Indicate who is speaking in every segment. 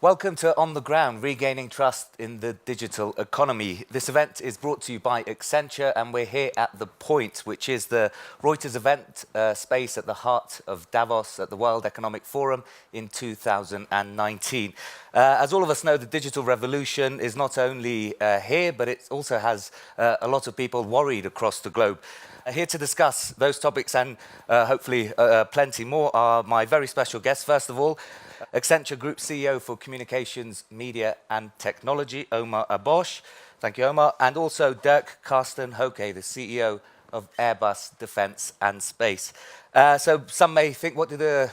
Speaker 1: Welcome to On the Ground, Regaining Trust in the Digital Economy. This event is brought to you by Accenture, and we're here at The Point, which is the Reuters event space at the heart of Davos at the World Economic Forum in 2019. As all of us know, the digital revolution is not only here, but it also has a lot of people worried across the globe. Here to discuss those topics and hopefully plenty more are my very special guests. First of all, Accenture Group CEO for Communications, Media and Technology, Omar Abbosh. Thank you, Omar. And also Dirk, Carsten, Hoke, the CEO of Airbus Defence and Space. So some may think, what do the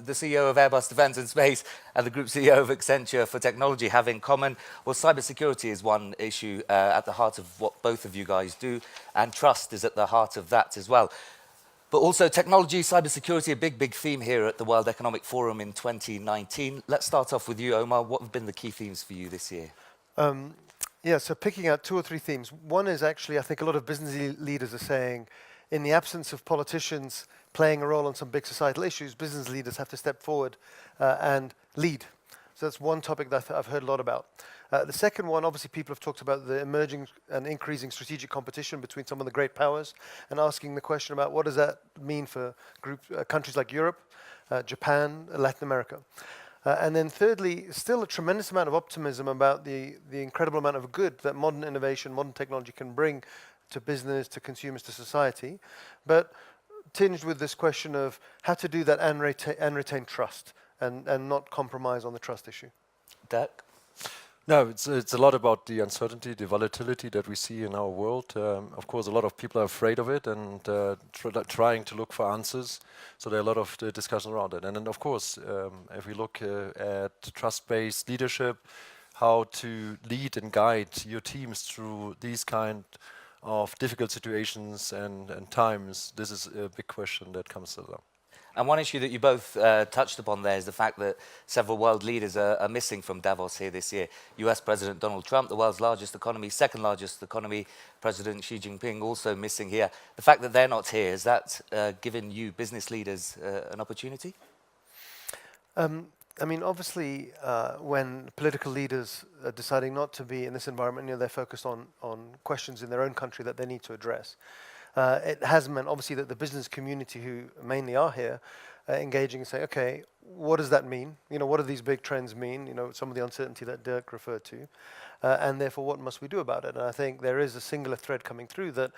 Speaker 1: CEO of Airbus Defence and Space and the Group CEO of Accenture for Technology have in common? Well, cybersecurity is one issue at the heart of what both of you guys do, and trust is at the heart of that as well. But also technology, cybersecurity, a big theme here at the World Economic Forum in 2019. Let's start off with you, Omar. What have been the key themes for you this year?
Speaker 2: So picking out two or three themes. One is actually, I think a lot of business leaders are saying, in the absence of politicians playing a role on some big societal issues, business leaders have to step forward and lead. So that's one topic that I've heard a lot about. The second one, obviously people have talked about the emerging and increasing strategic competition between some of the great powers and asking the question about what does that mean for countries like Europe, Japan, Latin America. And then thirdly, still a tremendous amount of optimism about the incredible amount of good that modern innovation, modern technology can bring to business, to consumers, to society, but tinged with this question of how to do that and retain trust and not compromise on the trust issue.
Speaker 1: Dirk?
Speaker 3: No, it's a lot about the uncertainty, the volatility that we see in our world. Of course, a lot of people are afraid of it and trying to look for answers. So there are a lot of discussion around it. And then, of course, if we look at trust-based leadership, how to lead and guide your teams through these kind of difficult situations and times, this is a big question that comes along.
Speaker 1: And one issue that you both touched upon there is the fact that several world leaders are missing from Davos here this year. US President Donald Trump, the world's largest economy, second largest economy, President Xi Jinping also missing here. The fact that they're not here, has that given you business leaders an opportunity?
Speaker 2: I mean, obviously, when political leaders are deciding not to be in this environment, they're focused on questions in their own country that they need to address. It has meant, obviously, that the business community, who mainly are here, engaging and saying, okay, what does that mean? What do these big trends mean? Some of the uncertainty that Dirk referred to. And therefore, what must we do about it? And I think there is a singular thread coming through that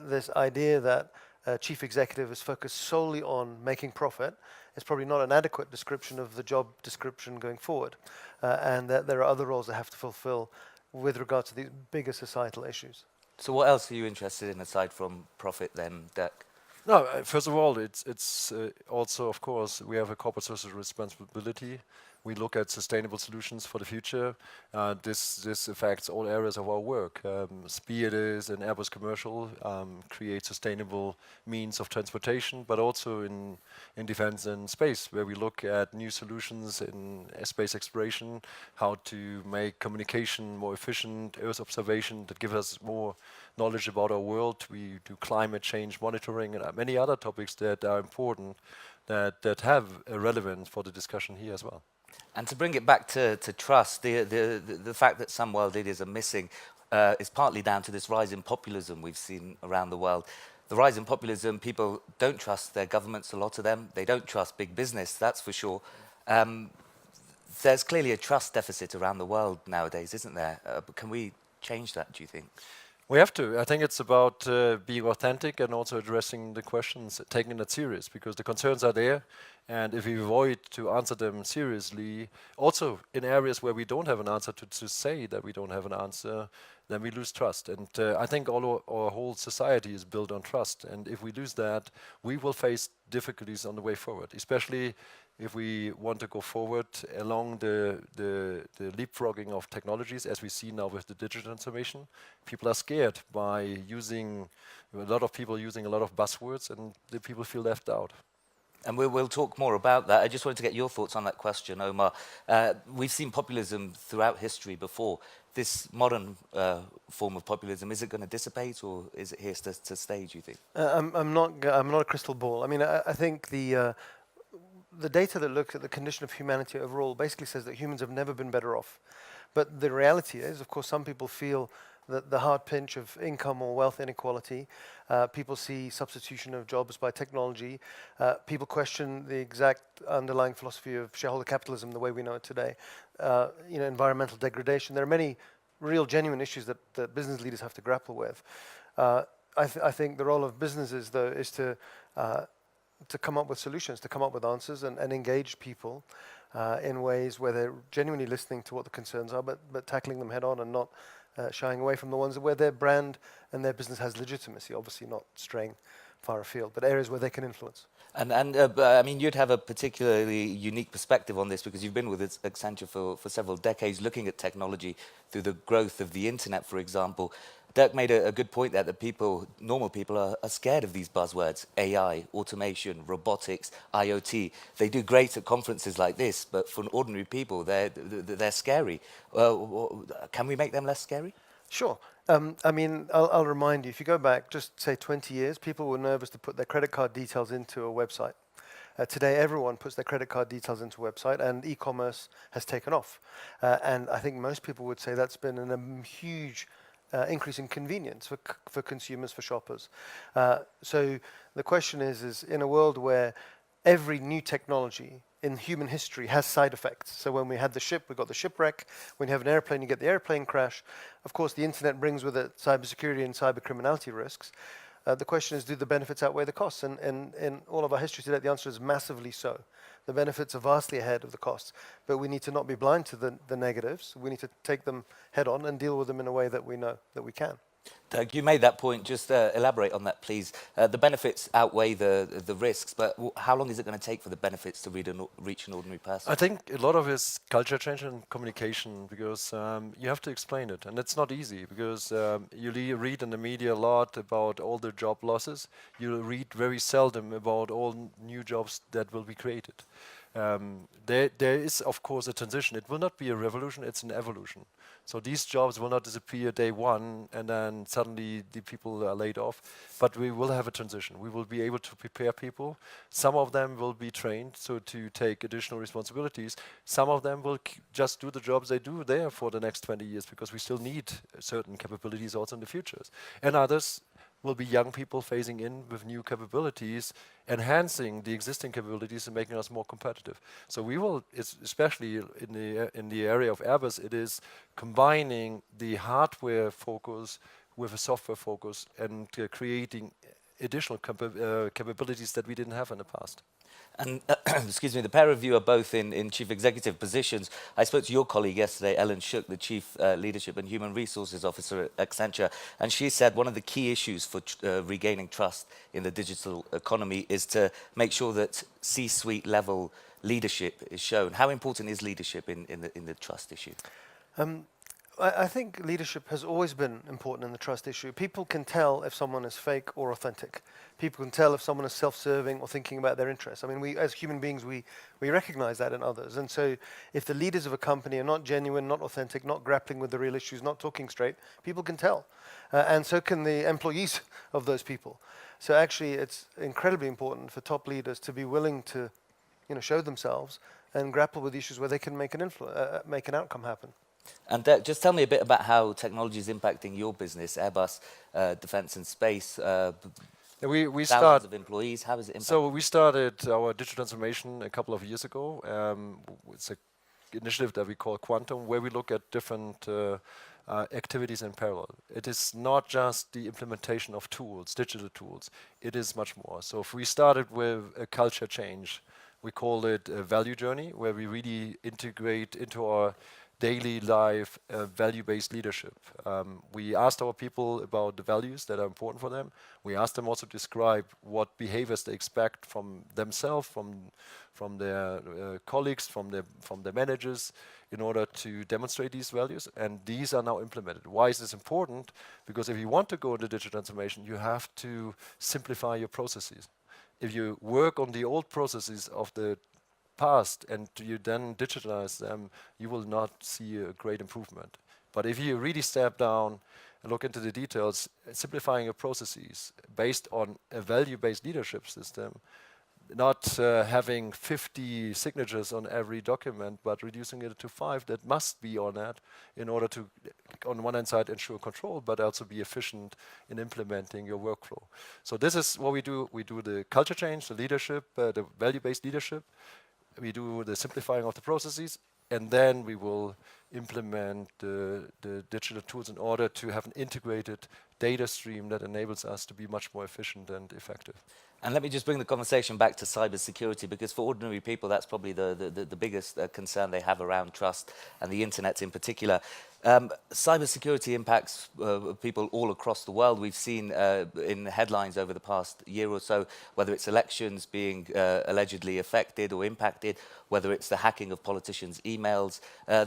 Speaker 2: this idea that a chief executive is focused solely on making profit is probably not an adequate description of the job description going forward. And that there are other roles that have to fulfill with regard to these bigger societal issues.
Speaker 1: So what else are you interested in aside from profit then, Dirk?
Speaker 3: No, first of all, it's also, of course, we have a corporate social responsibility. We look at sustainable solutions for the future. This affects all areas of our work. Be it is an Airbus commercial, create sustainable means of transportation, but also in defense and space, where we look at new solutions in space exploration, how to make communication more efficient, Earth observation that give us more knowledge about our world. We do climate change monitoring and many other topics that are important that have a relevance for the discussion here as well.
Speaker 1: And to bring it back to trust, the fact that some world leaders are missing is partly down to this rise in populism we've seen around the world. The rise in populism, people don't trust their governments, a lot of them. They don't trust big business, that's for sure. There's clearly a trust deficit around the world nowadays, isn't there? But can we change that, do you think?
Speaker 3: We have to. I think it's about being authentic and also addressing the questions, taking it serious, because the concerns are there. And if we avoid to answer them seriously, also in areas where we don't have an answer, to say that we don't have an answer, then we lose trust. And I think our whole society is built on trust. And if we lose that, we will face difficulties on the way forward, especially if we want to go forward along the leapfrogging of technologies, as we see now with the digital transformation. People are scared by using, a lot of people using a lot of buzzwords, and the people feel left out.
Speaker 1: And we'll talk more about that. I just wanted to get your thoughts on that question, Omar. We've seen populism throughout history before. This modern form of populism, is it going to dissipate, or is it here to stay, do you think?
Speaker 2: I'm not a crystal ball. I mean, I think the data that looks at the condition of humanity overall basically says that humans have never been better off. But the reality is, of course, some people feel that the hard pinch of income or wealth inequality, people see substitution of jobs by technology, people question the exact underlying philosophy of shareholder capitalism the way we know it today, environmental degradation. There are many real genuine issues that business leaders have to grapple with. I think the role of businesses, though, is to come up with solutions, to come up with answers and engage people in ways where they're genuinely listening to what the concerns are, but tackling them head on and not shying away from the ones where their brand and their business has legitimacy, obviously not straying far afield, but areas where they can influence.
Speaker 1: And I mean, you'd have a particularly unique perspective on this because you've been with Accenture for several decades, looking at technology through the growth of the internet, for example. Dirk made a good point there that normal people are scared of these buzzwords: AI, automation, robotics, IoT. They do great at conferences like this, but for ordinary people, they're scary. Can we make them less scary?
Speaker 2: Sure. I mean, I'll remind you, if you go back just, say, 20 years, people were nervous to put their credit card details into a website. Today, everyone puts their credit card details into a website, and e-commerce has taken off. And I think most people would say that's been a huge increase in convenience for consumers, for shoppers. So the question is in a world where every new technology in human history has side effects. So when we had the ship, we got the shipwreck. When you have an airplane, you get the airplane crash. Of course, the internet brings with it cybersecurity and cybercriminality risks. The question is, do the benefits outweigh the costs? And in all of our history today, the answer is massively so. The benefits are vastly ahead of the costs. But we need to not be blind to the negatives. We need to take them head on and deal with them in a way that we know that we can.
Speaker 1: Dirk, you made that point. Just elaborate on that, please. The benefits outweigh the risks, but how long is it going to take for the benefits to reach an ordinary person?
Speaker 3: I think a lot of it is culture change and communication, because you have to explain it, and it's not easy because you read in the media a lot about all the job losses. You read very seldom about all new jobs that will be created. There is, of course, a transition. It will not be a revolution, it's an evolution. So these jobs will not disappear day one and then suddenly the people are laid off, but we will have a transition. We will be able to prepare people. Some of them will be trained so to take additional responsibilities. Some of them will just do the jobs they do there for the next 20 years because we still need certain capabilities also in the futures. And others will be young people phasing in with new capabilities, enhancing the existing capabilities and making us more competitive. So we will, especially in the area of Airbus, it is combining the hardware focus with a software focus and creating additional capabilities that we didn't have in the past.
Speaker 1: And excuse me, the pair of you are both in chief executive positions. I spoke to your colleague yesterday, Ellen Shook, the chief leadership and human resources officer at Accenture, and she said one of the key issues for regaining trust in the digital economy is to make sure that C-suite level leadership is shown. How important is leadership in the trust issue?
Speaker 2: I think leadership has always been important in the trust issue. People can tell if someone is fake or authentic. People can tell if someone is self-serving or thinking about their interests. I mean, we as human beings, we recognize that in others. And so if the leaders of a company are not genuine, not authentic, not grappling with the real issues, not talking straight, people can tell. And so can the employees of those people. So actually, it's incredibly important for top leaders to be willing to show themselves and grapple with issues where they can make an outcome happen.
Speaker 1: And just tell me a bit about how technology is impacting your business, Airbus, Defence and Space.
Speaker 3: We
Speaker 1: thousands of employees. How is it impacting?
Speaker 3: So we started our digital transformation a couple of years ago. It's an initiative that we call Quantum, where we look at different activities in parallel. It is not just the implementation of tools, digital tools. It is much more. So if we started with a culture change, we call it a value journey, where we really integrate into our daily life value-based leadership. We asked our people about the values that are important for them. We asked them also to describe what behaviors they expect from themselves, from their colleagues, from their managers, in order to demonstrate these values. And these are now implemented. Why is this important? Because if you want to go into digital transformation, you have to simplify your processes. If you work on the old processes of the past and you then digitalize them, you will not see a great improvement. But if you really step down and look into the details, simplifying your processes based on a value-based leadership system, not having 50 signatures on every document, but reducing it to 5 that must be on that in order to, on one hand side, ensure control, but also be efficient in implementing your workflow. So this is what we do. We do the culture change, the leadership, the value-based leadership. We do the simplifying of the processes, and then we will implement the digital tools in order to have an integrated data stream that enables us to be much more efficient and effective.
Speaker 1: And let me just bring the conversation back to cybersecurity, because for ordinary people, that's probably the biggest concern they have around trust and the internet in particular. Cybersecurity impacts people all across the world. We've seen in headlines over the past year or so, whether it's elections being allegedly affected or impacted, whether it's the hacking of politicians' emails.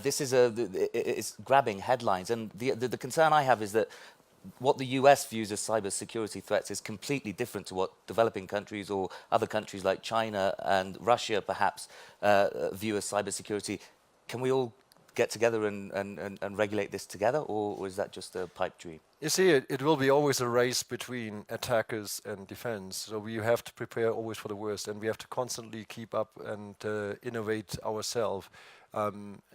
Speaker 1: This is it's grabbing headlines. And the concern I have is that what the US views as cybersecurity threats is completely different to what developing countries or other countries like China and Russia perhaps view as cybersecurity. Can we all get together and regulate this together, or is that just a pipe dream?
Speaker 3: You see, it will be always a race between attackers and defense. So we have to prepare always for the worst, and we have to constantly keep up and innovate ourselves.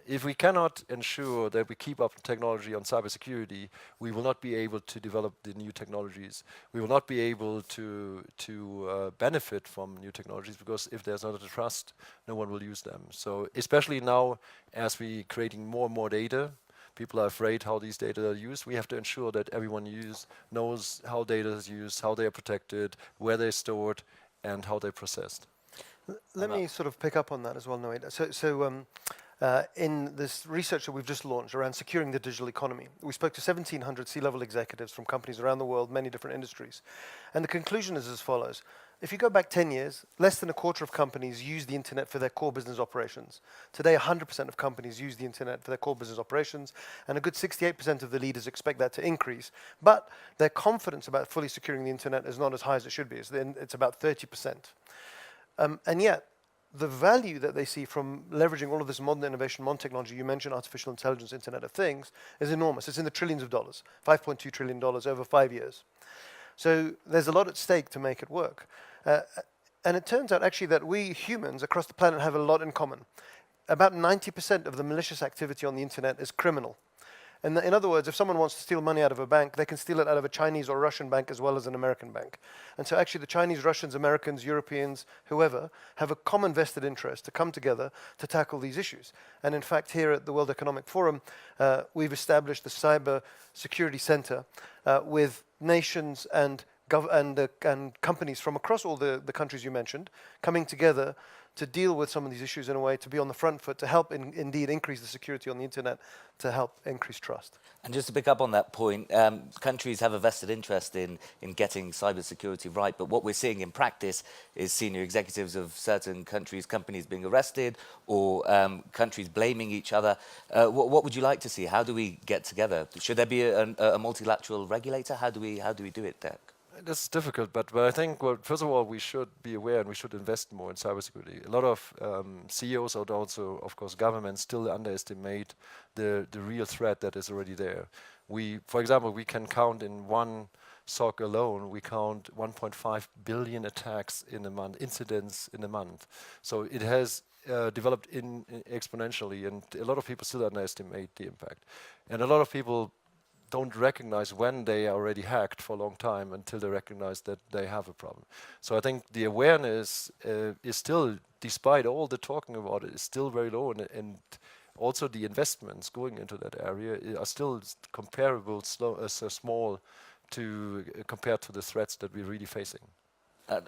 Speaker 3: If we cannot ensure that we keep up technology on cybersecurity, we will not be able to develop the new technologies. We will not be able to benefit from new technologies, because if there's not a trust, no one will use them. So especially now, as we creating more and more data, people are afraid how these data are used. We have to ensure that everyone knows how data is used, how they are protected, where they're stored, and how they're processed.
Speaker 2: Let me sort of pick up on that as well, Noé. In this research that we've just launched around securing the digital economy, we spoke to 1,700 C-level executives from companies around the world, many different industries. And the conclusion is as follows. If you go back 10 years, less than a quarter of companies use the internet for their core business operations. Today, 100% of companies use the internet for their core business operations, and a good 68% of the leaders expect that to increase. But their confidence about fully securing the internet is not as high as it should be. It's about 30%. And yet, the value that they see from leveraging all of this modern innovation, modern technology, you mentioned artificial intelligence, Internet of Things, is enormous. It's in the trillions of dollars, $5.2 trillion over 5 years. So there's a lot at stake to make it work. And it turns out actually that we humans across the planet have a lot in common. About 90% of the malicious activity on the internet is criminal. And in other words, if someone wants to steal money out of a bank, they can steal it out of a Chinese or Russian bank as well as an American bank. And so actually the Chinese, Russians, Americans, Europeans, whoever, have a common vested interest to come together to tackle these issues. And in fact, here at the World Economic Forum, we've established the Cyber Security Center with nations and companies from across all the countries you mentioned coming together to deal with some of these issues in a way to be on the front foot, to help indeed increase the security on the internet, to help increase trust.
Speaker 1: And just to pick up on that point, countries have a vested interest in getting cybersecurity right, but what we're seeing in practice is senior executives of certain countries, companies being arrested, or countries blaming each other. What would you like to see? How do we get together? Should there be a multilateral regulator? How do we do it, Dirk?
Speaker 3: That's difficult, but I think, well, first of all, we should be aware and we should invest more in cybersecurity. A lot of CEOs and also, of course, governments still underestimate the real threat that is already there. For example, we can count in one SOC alone, we count 1.5 billion attacks in a month, incidents in a month. So it has developed exponentially, and a lot of people still underestimate the impact. And a lot of people don't recognize when they are already hacked for a long time until they recognize that they have a problem. So I think the awareness is still, despite all the talking about it, is still very low, and also the investments going into that area are still comparable, small to compared to the threats that we're really facing.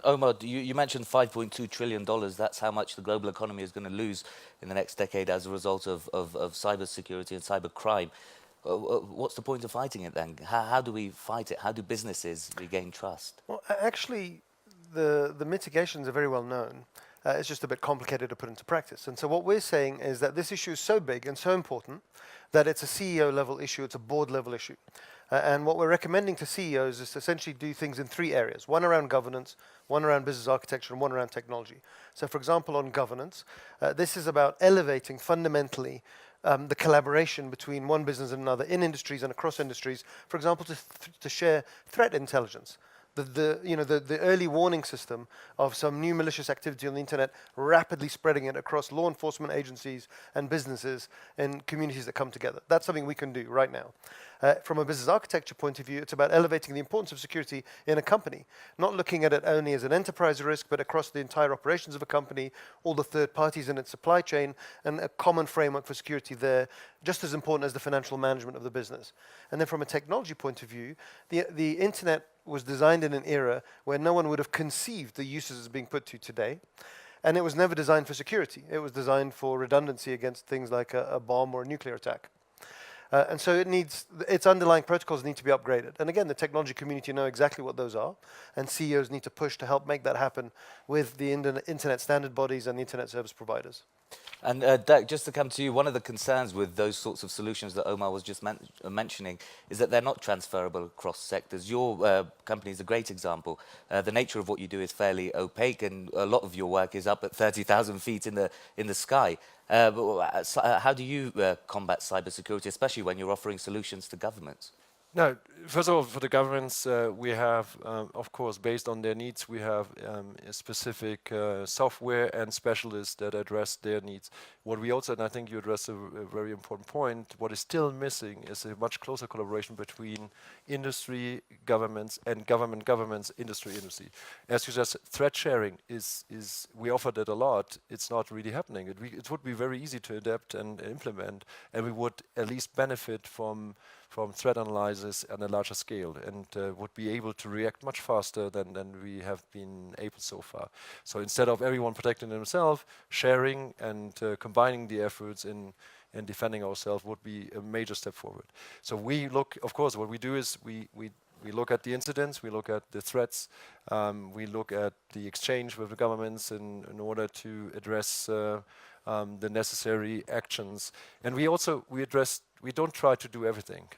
Speaker 1: Omar, you mentioned $5.2 trillion. That's how much the global economy is going to lose in the next decade as a result of cybersecurity and cybercrime. What's the point of fighting it then? How do we fight it? How do businesses regain trust?
Speaker 2: Well, actually, the mitigations are very well known. It's just a bit complicated to put into practice. And so what we're saying is that this issue is so big and so important that it's a CEO level issue, it's a board level issue. And what we're recommending to CEOs is to essentially do things in 3 areas. One around governance, one around business architecture, and one around technology. So for example, on governance, this is about elevating fundamentally the collaboration between one business and another in industries and across industries, for example, to share threat intelligence. the early warning system of some new malicious activity on the internet, rapidly spreading it across law enforcement agencies and businesses and communities that come together. That's something we can do right now. From a business architecture point of view, it's about elevating the importance of security in a company, not looking at it only as an enterprise risk, but across the entire operations of a company, all the third parties in its supply chain, and a common framework for security there, just as important as the financial management of the business. And then from a technology point of view, the internet was designed in an era where no one would have conceived the uses it's being put to today. And it was never designed for security. It was designed for redundancy against things like a bomb or a nuclear attack. And so its underlying protocols need to be upgraded. And again, the technology community know exactly what those are, and CEOs need to push to help make that happen with the internet standard bodies and the internet service providers.
Speaker 1: And Dirk, just to come to you, one of the concerns with those sorts of solutions that Omar was just mentioning is that they're not transferable across sectors. Your company is a great example. The nature of what you do is fairly opaque, and a lot of your work is up at 30,000 feet in the sky. How do you combat cybersecurity, especially when you're offering solutions to governments?
Speaker 3: No, first of all, for the governments, we have, of course, based on their needs, we have a specific software and specialists that address their needs. What we also, and I think you addressed a very important point, what is still missing is a much closer collaboration between industry, governments, and governments, industry. As you just, threat sharing is we offer that a lot. It's not really happening. It would be very easy to adapt and implement, and we would at least benefit from threat analysis on a larger scale, and would be able to react much faster than we have been able so far. So instead of everyone protecting themselves, sharing and combining the efforts in defending ourselves would be a major step forward. So we look, of course, what we do is we look at the incidents, we look at the threats, we look at the exchange with the governments in order to address the necessary actions. And we don't try to do everything.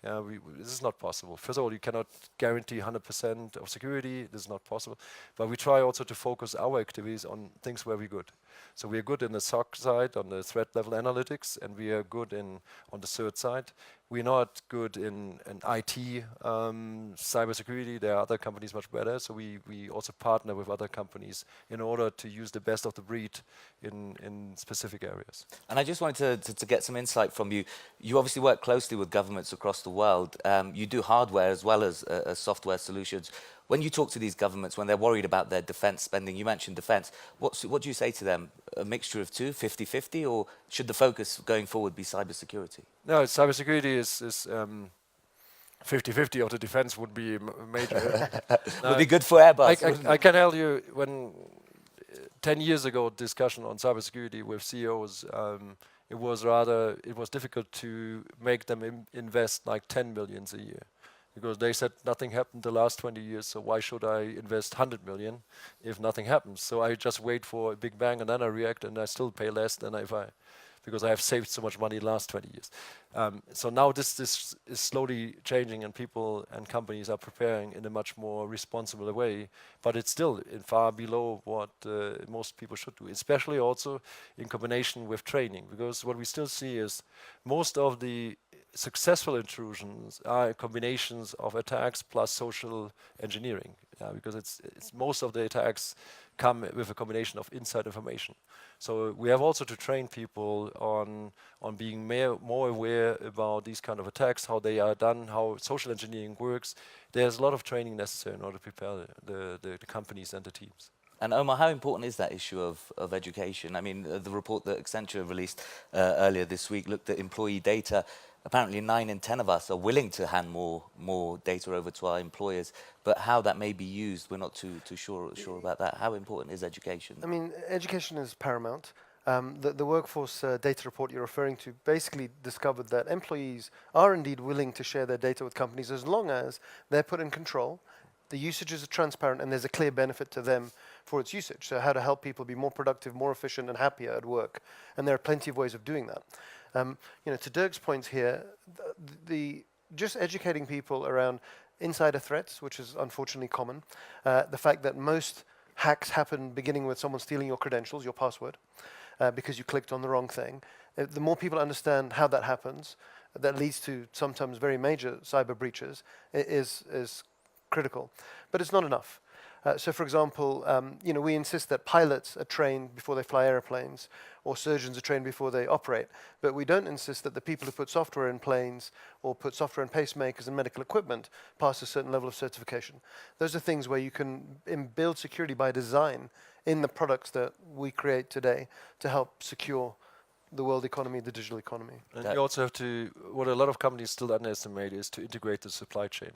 Speaker 3: This is not possible. First of all, you cannot guarantee 100% of security. This is not possible. But we try also to focus our activities on things where we're good. So we are good in the SOC side, on the threat level analytics, and we are good on the CERT side. We're not good in IT, cybersecurity. There are other companies much better. So we also partner with other companies in order to use the best of the breed in specific areas.
Speaker 1: And I just wanted to get some insight from you. You obviously work closely with governments across the world. You do hardware as well as software solutions. When you talk to these governments, when they're worried about their defense spending, you mentioned defense, what do you say to them? A mixture of two, 50-50, or should the focus going forward be cybersecurity?
Speaker 3: No, cybersecurity is 50-50 of the defense would be major.
Speaker 1: Would be good for Airbus.
Speaker 3: I can tell you, when 10 years ago, discussion on cybersecurity with CEOs, it was difficult to make them invest like 10 million a year. Because they said nothing happened the last 20 years, so why should I invest 100 million if nothing happens? So I just wait for a big bang and then I react, and I still pay less than because I have saved so much money the last 20 years. So now this is slowly changing, and people and companies are preparing in a much more responsible way, but it's still far below what most people should do, especially also in combination with training, because what we still see is most of the successful intrusions are combinations of attacks plus social engineering, because it's most of the attacks come with a combination of inside information. So we have also to train people on being more aware about these kind of attacks, how they are done, how social engineering works. There's a lot of training necessary in order to prepare the companies and the teams.
Speaker 1: And Omar, how important is that issue of education? I mean, the report that Accenture released earlier this week looked at employee data. Apparently 9 in 10 of us are willing to hand more data over to our employers, but how that may be used, we're not too sure about that. How important is education?
Speaker 2: I mean, education is paramount. The workforce data report you're referring to basically discovered that employees are indeed willing to share their data with companies as long as they're put in control, the usages are transparent, and there's a clear benefit to them for its usage. So how to help people be more productive, more efficient, and happier at work. And there are plenty of ways of doing that. To Dirk's point here, just educating people around insider threats, which is unfortunately common, the fact that most hacks happen beginning with someone stealing your credentials, your password, because you clicked on the wrong thing. The more people understand how that happens, that leads to sometimes very major cyber breaches, is critical, but it's not enough. So, for example, we insist that pilots are trained before they fly airplanes, or surgeons are trained before they operate, but we don't insist that the people who put software in planes or put software in pacemakers and medical equipment pass a certain level of certification. Those are things where you can build security by design in the products that we create today to help secure the world economy, the digital economy.
Speaker 3: And you also have to, what a lot of companies still underestimate is to integrate the supply chain.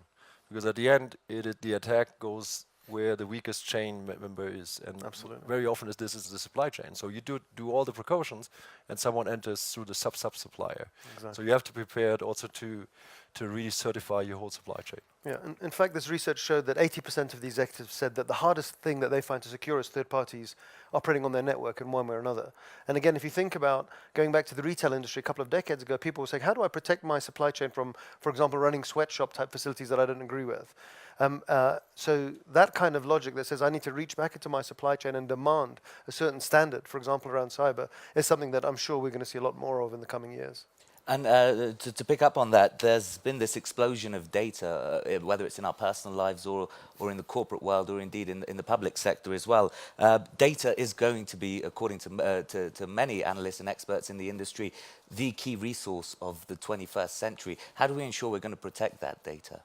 Speaker 3: Because at the end, the attack goes where the weakest chain member is. And
Speaker 2: Absolutely.
Speaker 3: very often this is the supply chain. So you do all the precautions and someone enters through the sub-supplier.
Speaker 2: Exactly.
Speaker 3: So you have to prepare it also to really certify your whole supply chain.
Speaker 2: Yeah, in fact, this research showed that 80% of the executives said that the hardest thing that they find to secure is third parties operating on their network in one way or another. And again, if you think about going back to the retail industry a couple of decades ago, people were saying, how do I protect my supply chain from, for example, running sweatshop type facilities that I don't agree with? So that kind of logic that says I need to reach back into my supply chain and demand a certain standard, for example, around cyber, is something that I'm sure we're going to see a lot more of in the coming years.
Speaker 1: And to pick up on that, there's been this explosion of data, whether it's in our personal lives or in the corporate world or indeed in the public sector as well. Data is going to be, according to many analysts and experts in the industry, the key resource of the 21st century. How do we ensure we're going to protect that data?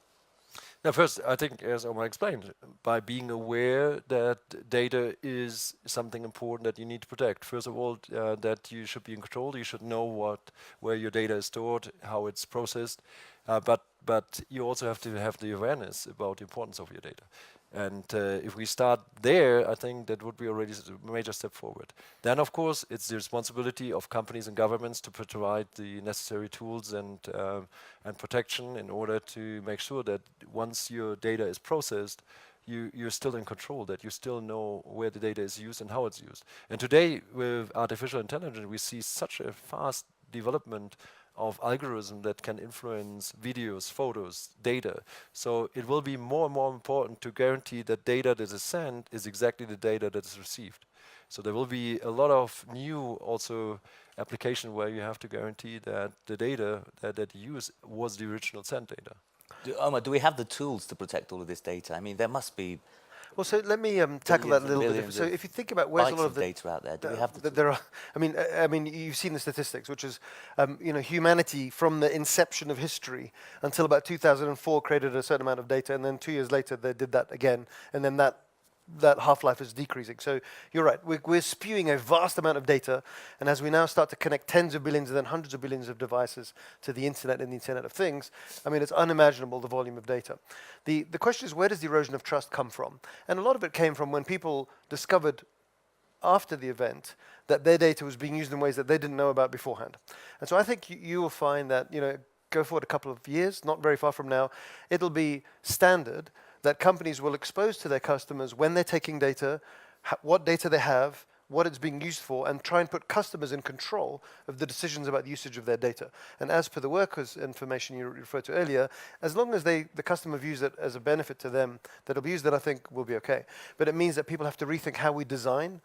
Speaker 3: Now, first, I think, as Omar explained, by being aware that data is something important that you need to protect. First of all, that you should be in control. You should know where your data is stored, how it's processed, but you also have to have the awareness about the importance of your data. And if we start there, I think that would be already a major step forward. Then, of course, it's the responsibility of companies and governments to provide the necessary tools and protection in order to make sure that once your data is processed, you're still in control, that you still know where the data is used and how it's used. And today, with artificial intelligence, we see such a fast development of algorithms that can influence videos, photos, data. So it will be more and more important to guarantee that data that is sent is exactly the data that is received. So there will be a lot of new also application where you have to guarantee that the data that you use was the original sent data.
Speaker 1: Omar, do we have the tools to protect all of this data? I mean, there must be.
Speaker 2: Well, so let me tackle that a little bit. So if you think about where's a lot of the
Speaker 1: data out there, do we have the
Speaker 2: there are. I mean, you've seen the statistics, which is, humanity from the inception of history until about 2004 created a certain amount of data, and then 2 years later they did that again, and then that half-life is decreasing. So you're right, we're spewing a vast amount of data, and as we now start to connect tens of billions and then hundreds of billions of devices to the internet and the Internet of Things, I mean, it's unimaginable, the volume of data. The question is, where does the erosion of trust come from? And a lot of it came from when people discovered after the event that their data was being used in ways that they didn't know about beforehand. And so I think you will find that, go forward a couple of years, not very far from now, it'll be standard that companies will expose to their customers when they're taking data, what data they have, what it's being used for, and try and put customers in control of the decisions about the usage of their data. And as per the workers' information you referred to earlier, as long as the customer views it as a benefit to them, that'll be used, that I think will be okay. But it means that people have to rethink how we design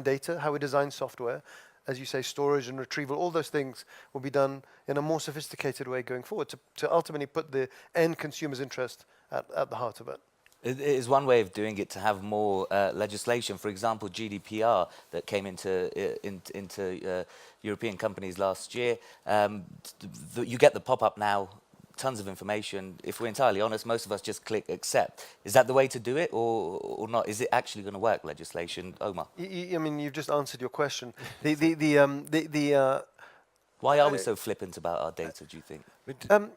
Speaker 2: data, how we design software. As you say, storage and retrieval, all those things will be done in a more sophisticated way going forward to ultimately put the end consumer's interest at the heart of it.
Speaker 1: It is one way of doing it to have more legislation. For example, GDPR that came into European companies last year. You get the pop-up now, tons of information. If we're entirely honest, most of us just click accept. Is that the way to do it, or not? Is it actually going to work, legislation, Omar?
Speaker 2: I mean, you've just answered your question.
Speaker 1: Why are we so flippant about our data, do you think?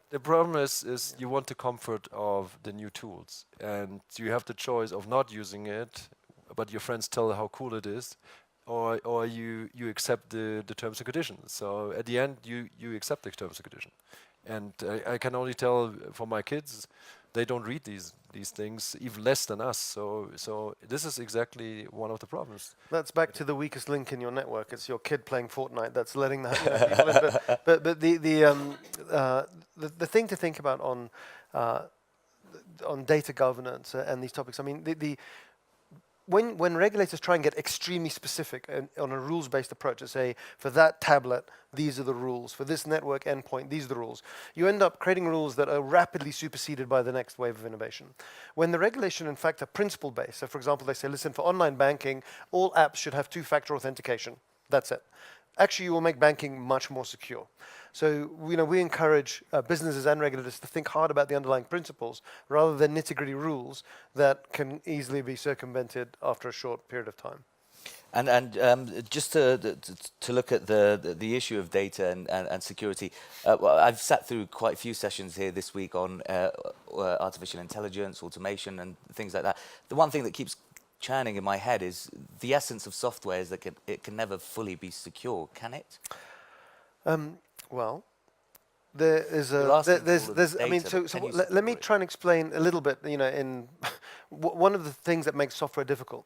Speaker 3: The problem is you want the comfort of the new tools, and you have the choice of not using it, but your friends tell how cool it is, or you accept the terms and conditions. So at the end, you accept the terms and conditions. And I can only tell for my kids, they don't read these things, even less than us. So this is exactly one of the problems.
Speaker 2: That's back to the weakest link in your network. It's your kid playing Fortnite that's letting that people in. But the thing to think about on data governance and these topics, I mean, when regulators try and get extremely specific on a rules-based approach to say, for that tablet, these are the rules. For this network endpoint, these are the rules. You end up creating rules that are rapidly superseded by the next wave of innovation. When the regulation, in fact, are principle-based, so for example, they say, listen, for online banking, all apps should have two-factor authentication. That's it. Actually, you will make banking much more secure. So, we encourage businesses and regulators to think hard about the underlying principles rather than nitty-gritty rules that can easily be circumvented after a short period of time.
Speaker 1: And just to look at the issue of data and security, well, I've sat through quite a few sessions here this week on artificial intelligence, automation, and things like that. The one thing that keeps churning in my head is the essence of software is that it can never fully be secure, can it?
Speaker 2: Well, there is let me try and explain a little bit. In one of the things that makes software difficult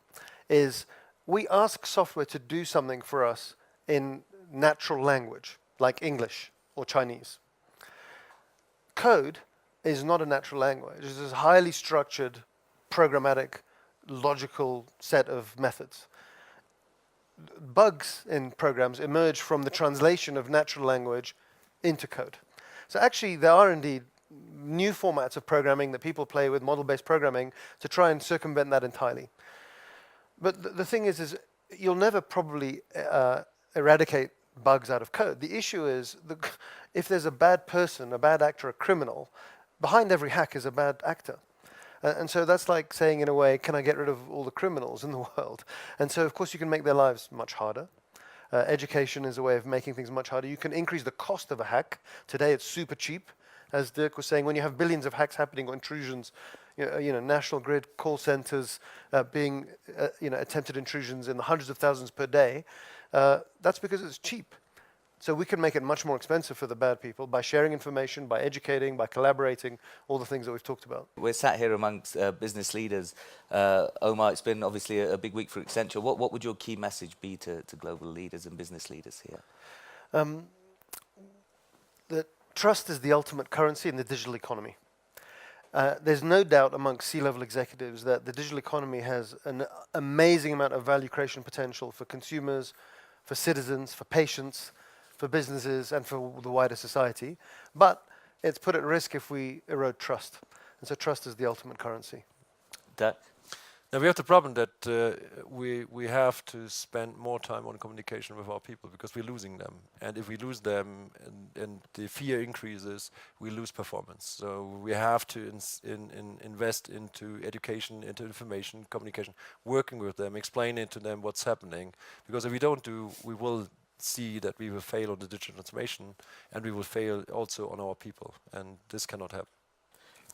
Speaker 2: is we ask software to do something for us in natural language, like English or Chinese. Code is not a natural language. It's a highly structured, programmatic, logical set of methods. Bugs in programs emerge from the translation of natural language into code. So actually, there are indeed new formats of programming that people play with, model-based programming, to try and circumvent that entirely. But the thing is you'll never probably eradicate bugs out of code. The issue is if there's a bad person, a bad actor, a criminal, behind every hack is a bad actor. And so that's like saying, in a way, can I get rid of all the criminals in the world? And so, of course, you can make their lives much harder. Education is a way of making things much harder. You can increase the cost of a hack. Today, it's super cheap. As Dirk was saying, when you have billions of hacks happening or intrusions, national grid, call centers being, attempted intrusions in the hundreds of thousands per day, that's because it's cheap. So we can make it much more expensive for the bad people by sharing information, by educating, by collaborating, all the things that we've talked about.
Speaker 1: We're sat here amongst business leaders. Omar, it's been obviously a big week for Accenture. What would your key message be to global leaders and business leaders here?
Speaker 2: That trust is the ultimate currency in the digital economy. There's no doubt amongst C-level executives that the digital economy has an amazing amount of value creation potential for consumers, for citizens, for patients, for businesses, and for the wider society. But it's put at risk if we erode trust. And so trust is the ultimate currency.
Speaker 1: Dirk?
Speaker 3: Now we have the problem that we have to spend more time on communication with our people because we're losing them. And if we lose them and the fear increases, we lose performance. So we have to invest into education, into information, communication, working with them, explaining to them what's happening. Because if we don't do, we will see that we will fail on the digital transformation and we will fail also on our people. And this cannot happen.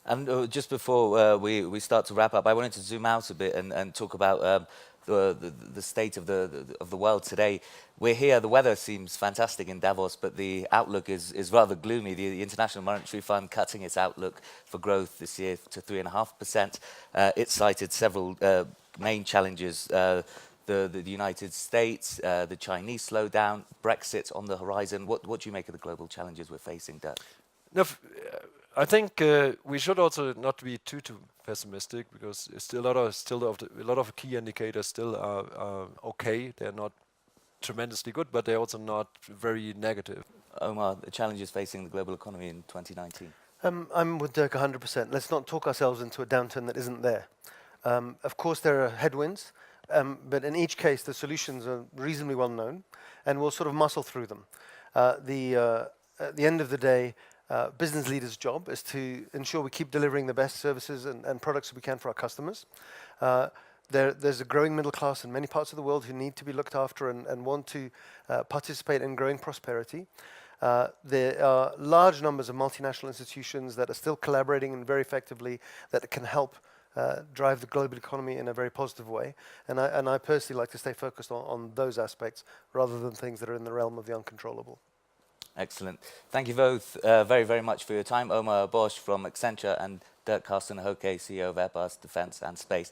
Speaker 1: And just before we start to wrap up, I wanted to zoom out a bit and talk about the state of the world today. We're here, the weather seems fantastic in Davos, but the outlook is rather gloomy. The International Monetary Fund cutting its outlook for growth this year to 3.5%. It cited several main challenges. The United States, the Chinese slowdown, Brexit on the horizon. What do you make of the global challenges we're facing, Dirk?
Speaker 3: No, I think we should also not be too pessimistic because still a lot of key indicators still are okay. They're not tremendously good, but they're also not very negative.
Speaker 1: Omar, the challenges facing the global economy in 2019.
Speaker 2: I'm with Dirk 100%. Let's not talk ourselves into a downturn that isn't there. Of course, there are headwinds. But in each case, the solutions are reasonably well known, and we'll sort of muscle through them. At the end of the day, business leaders' job is to ensure we keep delivering the best services and products we can for our customers. There's a growing middle class in many parts of the world who need to be looked after and want to participate in growing prosperity. There are large numbers of multinational institutions that are still collaborating and very effectively that can help drive the global economy in a very positive way. And I personally like to stay focused on those aspects rather than things that are in the realm of the uncontrollable.
Speaker 1: Excellent. Thank you both very, very much for your time. Omar Abbosh from Accenture and Dirk Carsten, Hoke, CEO of Airbus Defence and Space.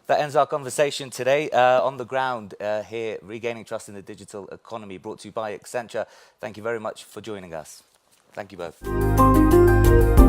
Speaker 1: That ends our conversation today. On the ground here, regaining trust in the digital economy, brought to you by Accenture. Thank you very much for joining us. Thank you both.